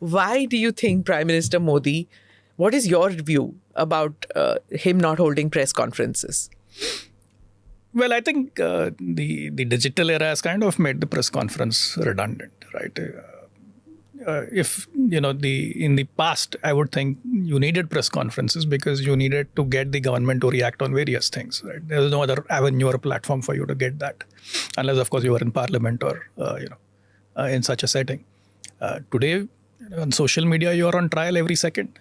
Why do you think Prime Minister Modi, what is your view about him not holding press conferences? Well, I think the digital era has kind of made the press conference redundant, right? If in the past, I would think you needed press conferences because you needed to get the government to react on various things, right? There was no other avenue or platform for you to get that, unless of course you were in parliament or in such a setting. Today, on social media, you are on trial every second.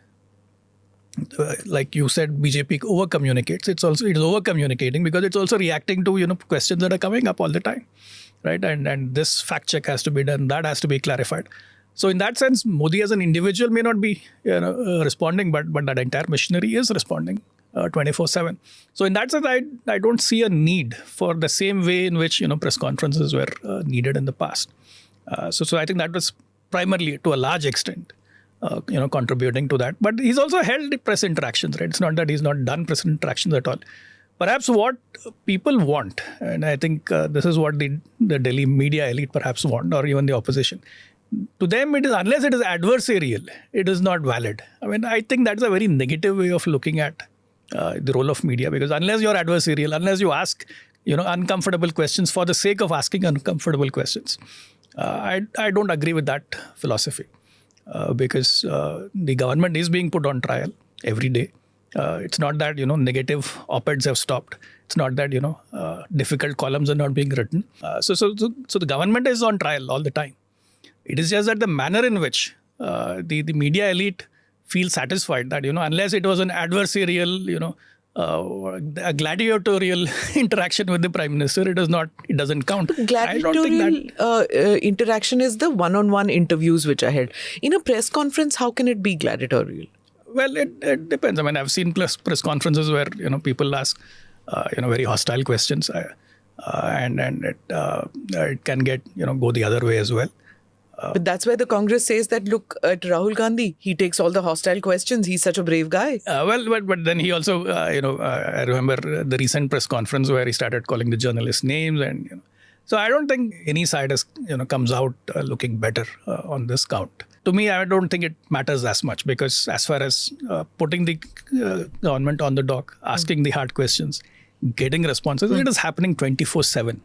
Like you said, BJP over communicates. It's over communicating because it's also reacting to questions that are coming up all the time, right? And this fact check has to be done. That has to be clarified. So in that sense, Modi as an individual may not be responding, but that entire machinery is responding 24/7. So in that sense, I don't see a need for the same way in which press conferences were needed in the past. So I think that was primarily to a large extent contributing to that. But he's also held press interactions, right? It's not that he's not done press interactions at all. Perhaps what people want, and I think this is what the Delhi media elite perhaps want, or even the opposition. To them, it is, unless it is adversarial, it is not valid. I mean, I think that's a very negative way of looking at the role of media, because unless you're adversarial, unless you ask uncomfortable questions for the sake of asking uncomfortable questions, I don't agree with that philosophy. Because the government is being put on trial every day. It's not that negative op-eds have stopped. It's not that difficult columns are not being written. So the government is on trial all the time. It is just that the manner in which the media elite feel satisfied that unless it was an adversarial a gladiatorial interaction with the Prime Minister, it doesn't count. Gladiatorial interaction is the one-on-one interviews which are held. In a press conference, how can it be gladiatorial? Well, it depends. I mean, I've seen press conferences where people ask very hostile questions, and it can get go the other way as well. But that's where the Congress says that, look, at Rahul Gandhi, he takes all the hostile questions. He's such a brave guy. But then he also, I remember the recent press conference where he started calling the journalists names. And so I don't think any side comes out looking better on this count. To me, I don't think it matters as much, because as far as putting the government on the dock, asking the hard questions, getting responses, it is happening 24/7.